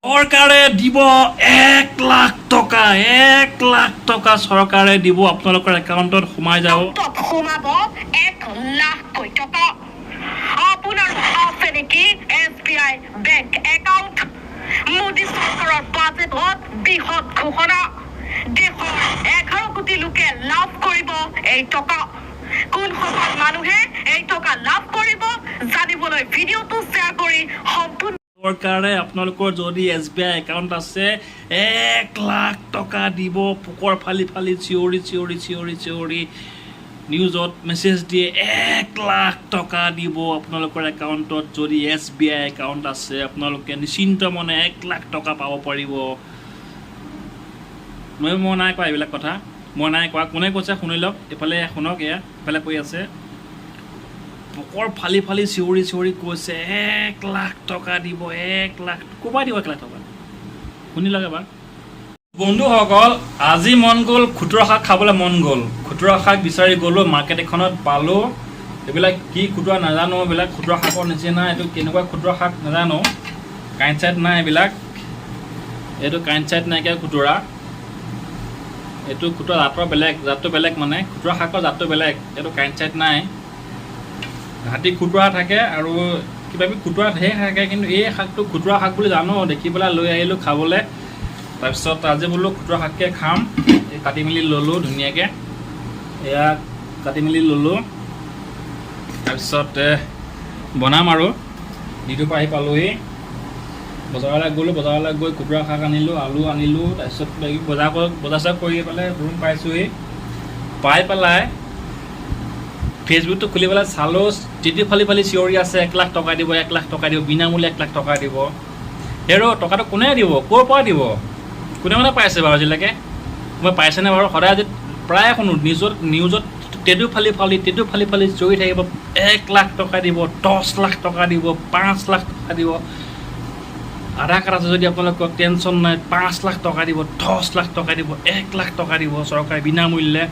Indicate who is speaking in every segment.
Speaker 1: চৰকাৰে দিব 1,00,000 টকা 1,00,000 টকা চৰকাৰে দিব আপোনালোকৰ একাউণ্টত সোমাই যাব
Speaker 2: সোমাব 1,00,000 টকা আপোনাৰ আছে নেকি SBI বেংক একাউণ্ট মোদী চৰকাৰৰ বাজেটত বৃহৎ ঘোষণা দেশৰ 11 কোটি লোকে লাভ কৰিব এই টকা কোন সকল মানুহে এই টকা লাভ কৰিব জানিবলৈ ভিডিঅ'টো শ্বেয়াৰ কৰি সম্পূৰ্ণ
Speaker 1: চৰকাৰে আপোনালোকৰ যদি SBI একাউণ্ট আছে 1,00,000 টকা দিব পোকৰ ফালি ফালি চিঞৰি নিউজত মেছেজ দিয়ে 1,00,000 টকা দিব আপোনালোকৰ একাউণ্টত যদি SBI একাউণ্ট আছে আপোনালোকে নিশ্চিন্ত মনে 1,00,000 টকা পাব পাৰিব মই নাই কোৱা এইবিলাক কথা মই নাই কোৱা কোনে কৈছে শুনি লওক এইফালে শুনক এফালে কৈ আছে পোকৰ ফালি ফালি চিঞৰি কৈছে 1,00,000 টকা দিব 1,00,000 ক'ৰপৰা দিব 1,00,000 টকা শুনি লওক এবাৰ বন্ধুসকল আজি মন গ'ল খুতুৰা শাক খাবলৈ মন গ'ল খুতুৰা শাক বিচাৰি গ'লোঁ মাৰ্কেট এখনত পালোঁ এইবিলাক কি খুতুৰা নাজানো এইবিলাক খুতুৰা শাকৰ নিচিনা এইটো কেনেকুৱা খুতুৰা শাক নাজানো কাঁইট চাইট নাই এইবিলাক এইটো কাঁইট চাইট নাইকিয়া খুতুৰা এইটো খুতুৰা জাতটো বেলেগ মানে খুতুৰা শাকৰ জাতটো বেলেগ এইটো কাঁইট চাইট নাই হাতী খুতুৰা থাকে আৰু কিবা কিবি খুতুৰা ঢেৰ থাকে কিন্তু এই শাকটো খুতুৰা শাক বুলি জানো দেখি পেলাই লৈ আহিলোঁ খাবলৈ তাৰপিছত আজি বোলো খুতুৰা শাককে খাম এই কাটি মেলি ল'লোঁ ধুনীয়াকৈ এয়া কাটি মেলি ল'লোঁ তাৰপিছত বনাম আৰু ডিউটিৰ পৰা আহি পালোঁহি বজাৰলৈ গ'লোঁ বজাৰলৈ গৈ খুতুৰা শাক আনিলোঁ আলু আনিলোঁ তাৰপিছত বজাৰ চজাৰ কৰি পেলাই ৰুম পাইছোঁহি পাই পেলাই ফেচবুকটো খুলি পেলাই চালোঁ টিটি ফালি চিঞৰি আছে 1,00,000 টকা দিব 1,00,000 টকা দিব বিনামূলীয়া 1,00,000 টকা দিব হেৰ' টকাটো কোনে দিব ক'ৰ পৰা দিব কোনে মানে পাইছে বাৰু আজিলৈকে মই পাইছেনে বাৰু সদায় আজি প্ৰায় শুনো নিউজত টেটু ফালি চিঞৰি থাকিব 1,00,000 টকা দিব 10,00,000 টকা দিব 5,00,000 টকা দিব আধাৰ কাৰ্ড আছে যদি আপোনালোকক টেনশ্যন নাই 5,00,000 টকা দিব 10,00,000 টকা দিব 1,00,000 টকা দিব চৰকাৰে বিনামূল্যে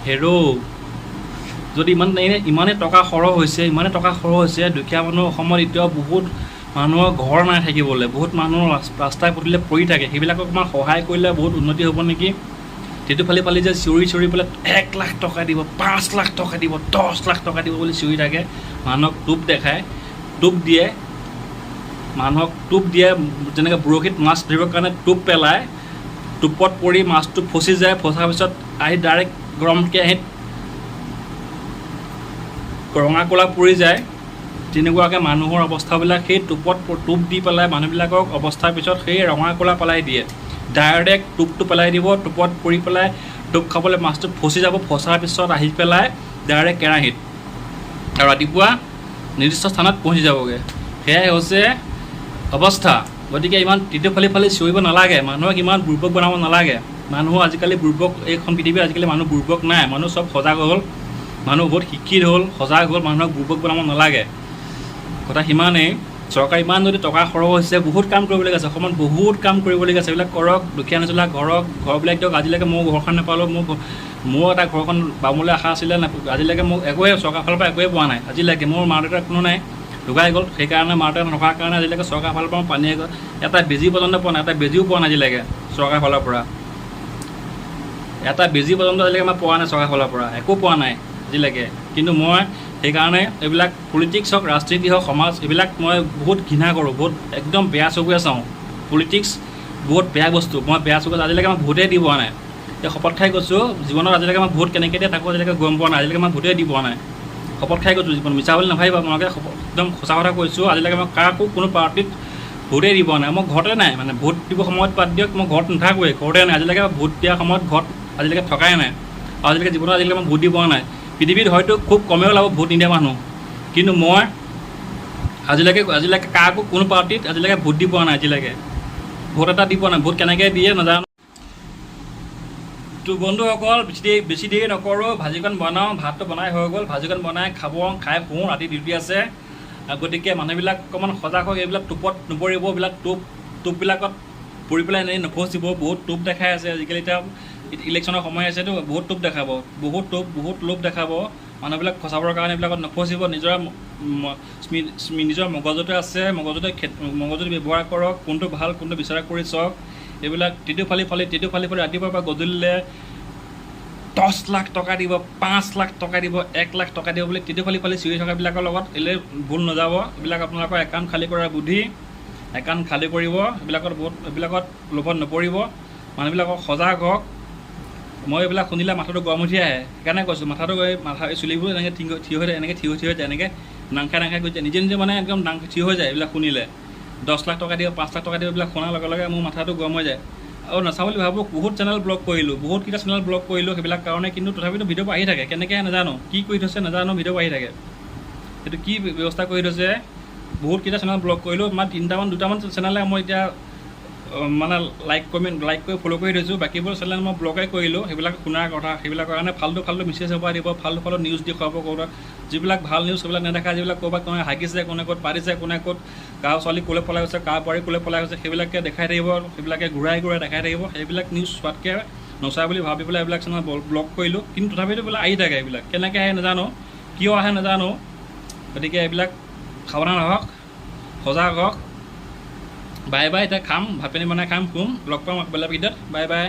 Speaker 1: হেৰ' যদি ইমানে টকা খৰচ হৈছে দুখীয়া মানুহ অসমত এতিয়াও বহুত মানুহৰ ঘৰ নাই থাকিবলৈ বহুত মানুহ ৰাস্তাই পদূলিয়ে পৰি থাকে সেইবিলাকক অকণমান সহায় কৰিলে বহুত উন্নতি হ'ব নেকি সেইটো ফালি যে চিঞৰি পেলাই 1,00,000 টকা দিব 5,00,000 টকা দিব 10,00,000 টকা দিব বুলি চিঞৰি থাকে মানুহক টোপ দেখায় মানুহক টোপ দিয়ে যেনেকৈ বৰশীত মাছ ধৰিবৰ কাৰণে টোপ পেলায় টোপত পৰি মাছটো ফচি যায় ফচাৰ পিছত আহি ডাইৰেক্ট গৰম কেৰাহীত ৰঙা ক'লা পৰি যায় তেনেকুৱাকৈ মানুহৰ অৱস্থাবিলাক সেই টোপ দি পেলাই মানুহবিলাকক অৱস্থাৰ পিছত সেই ৰঙা ক'লা পেলাই দিয়ে ডাইৰেক্ট টোপটো পেলাই দিব টোপত পৰি পেলাই টোপ খাবলৈ মাছটো ফচি যাব ফচাৰ পিছত আহি পেলাই ডাইৰেক্ট কেৰাহীত আৰু ৰাতিপুৱা নিৰ্দিষ্ট স্থানত পहुঁচি যাবগৈ সেয়াই হৈছে অৱস্থা গতিকে ইমান টিটু ফালি চিঞৰিব নালাগে মানুহক ইমান বুৰ্বক বনাব নালাগে মানুহ আজিকালি বুৰ্বক এইখন পৃথিৱীত আজিকালি মানুহ বুৰ্বক নাই মানুহ চব সজাগ হ'ল মানুহ বহুত শিক্ষিত হ'ল সজাগ হ'ল মানুহক বুৰ্বক বনাব নালাগে কথা সিমানেই চৰকাৰে ইমান যদি টকা খৰচ হৈছে বহুত কাম কৰিবলগীয়া আছে অসমত বহুত কাম কৰিবলগীয়া আছে এইবিলাক কৰক দুখীয়া নচলা ঘৰবিলাক দিয়ক আজিলৈকে মই ঘৰখন নাপালোঁ মোৰ এটা ঘৰখন পাবলৈ আশা আছিলে আজিলৈকে মোক একোৱে চৰকাৰৰ ফালৰ পৰা একোৱে পোৱা নাই আজিলৈকে মোৰ মা দেউতাৰ কোনো নাই ঢুকাই গ'ল সেইকাৰণে মা দেউতা নথকাৰ কাৰণে আজিলৈকে চৰকাৰৰ ফালৰ পৰা পানী এটা বেজী পৰ্যন্ত পোৱা নাই এটা বেজীও পোৱা নাই আজিলৈকে চৰকাৰৰ ফালৰ পৰা এটা বেজী পৰ্যন্ত আজিলৈকে মই পোৱা নাই চৰকাৰৰ ফালৰ পৰা একো পোৱা নাই আজিলৈকে কিন্তু মই সেইকাৰণে এইবিলাক পলিটিক্স হওক ৰাজনীতি হওক সমাজ এইবিলাক মই বহুত ঘৃণা কৰোঁ বহুত একদম বেয়া চকুৰে চাওঁ পলিটিক্স বহুত বেয়া বস্তু মই বেয়া চকুৰে আজিলৈকে মই ভোটেই দি পোৱা নাই এই শপত খাই কৈছোঁ জীৱনত আজিলৈকে মই ভোট কেনেকৈ দিয়ে তাকো আজিলৈকে গম পোৱা নাই আজিলৈকে মই ভোটেই দি পোৱা নাই শপত খাই কৈছোঁ জীৱন মিছা বুলি নাভাবিব আপোনালোকে একদম সঁচা কথা কৈছোঁ আজিলৈকে মই কাকো কোনো পাৰ্টিত ভোটেই দি পোৱা নাই মই ঘৰতে নাই মানে ভোট দিব সময়ত বাদ দিয়ক মই ঘৰত নাথাকোৱেই ঘৰতে নাই আজিলৈকে ভোট দিয়াৰ সময়ত ঘৰত আজিলৈকে থকাই নাই আৰু আজিলৈকে জীৱনত আজিলৈকে মই ভোট দি পোৱা নাই পৃথিৱীত হয়তো খুব কমেও ওলাব ভোট নিদিয়া মানুহ কিন্তু মই আজিলৈকে কাকো কোনো পাৰ্টিত আজিলৈকে ভোট দি পোৱা নাই আজিলৈকে ভোট এটা দি পোৱা নাই ভোট কেনেকৈ দিয়ে নাজানো তো বন্ধুসকল বেছি দেৰি নকৰোঁ ভাজিকণ বনাওঁ ভাতটো বনাই হৈ গ'ল ভাজিকণ বনাই খাই শুওঁ ৰাতি ডিউটি আছে গতিকে মানুহবিলাক অকণমান সজাগ হওক এইবিলাক টোপত নপৰিব এইবিলাক টোপবিলাকত পৰি পেলাই এনেই নফচিব বহুত টোপ দেখাই আছে আজিকালি এতিয়া ইলেকশ্যনৰ সময় আছেতো বহুত টোপ দেখাব বহুত লোভ দেখাব মানুহবিলাক ফচাবৰ কাৰণে এইবিলাকত নফচিব, নিজৰ মগজুতে আছে, মগজুতে ব্যৱহাৰ কৰক, কোনটো ভাল কোনটো বিচাৰ কৰি চাওক। এইবিলাক টিটু ফালি ৰাতিপুৱাৰ পৰা গধূলিলৈ 10 লাখ টকা দিব, 5 লাখ টকা দিব, 1 লাখ টকা দিব বুলি টিটু ফালি চিঞৰি থকাবিলাকৰ লগত এলে ভুল নাযাব। এইবিলাক আপোনালোকৰ একাউণ্ট খালী কৰাৰ বুদ্ধি, একাউণ্ট খালী কৰিব। এইবিলাকত লোভত নপৰিব, মানুহবিলাকক সজাগ হওক। মই এইবিলাক শুনিলে মাথাটো গৰম উঠি আহে, সেইকাৰণে কৈছোঁ মাথাটো চুলিবোৰ এনেকৈ থিয় হৈ যায়, এনেকৈ নাংখাই গৈ যায়, নিজে মানে একদম থিয় হৈ যায় এইবিলাক শুনিলে। 10 লাখ টকা দিব, 5 লাখ টকা দিব, এইবিলাক শুনাৰ লগে লগে মোৰ মাথাটো গৰম হৈ যায়। আৰু নাচাওঁ বুলি ভাবোঁ, বহুত চেনেল ব্লক কৰিলোঁ, বহুতকেইটা চেনেল ব্লক কৰিলোঁ সেইবিলাক কাৰণে, কিন্তু তথাপিতো ভিডিঅ'বোৰ আহি থাকে। কেনেকৈ নাজানো, কি কৰি থৈছে নাজানো, ভিডিঅ'বোৰ আহি থাকে। সেইটো কি ব্যৱস্থা কৰি থৈছে, বহুতকেইটা চেনেল ব্লক কৰিলোঁ। মানে দুটামান চেনেলে মই এতিয়া মানে লাইক কৰি ফ'ল' কৰি থৈছোঁ, বাকীবোৰ চেনেল মই ব্লকেই কৰিলোঁ। সেইবিলাক শুনাৰ কথা, সেইবিলাকৰ কাৰণে ফাল্টু মেছেজ হ'ব দিব, ফাল্টু নিউজ দেখুৱাব ক'ৰবাত, যিবিলাক ভাল নিউজ সেইবিলাক নেদেখা, যিবিলাক ক'ৰবাত কোনে হাগিছে, কোনে ক'ত পাৰিছে, কোনে ক'ত গাঁও ছোৱালী ক'লৈ পলাই গৈছে, গাঁও বোৱাৰী ক'লৈ পলাই গৈছে, সেইবিলাকে দেখাই থাকিব, সেইবিলাকে ঘূৰাই দেখাই থাকিব। সেইবিলাক নিউজ চোৱাতকৈ নচা বুলি ভাবি পেলাই এইবিলাক চেনেল ব্লক কৰিলোঁ। কিন্তু তথাপিতো বোলে আহি থাকে এইবিলাক, কেনেকৈ আহে নাজানো, কিয় আহে নাজানো। গতিকে এইবিলাক সাৱধান হওক, সজাগ হওক। Bye bye. এতিয়া খাম, ভাত পানী বনাই খাম, শুম। লগ পাম বেলেগ ভিডিঅ'ত। Bye bye.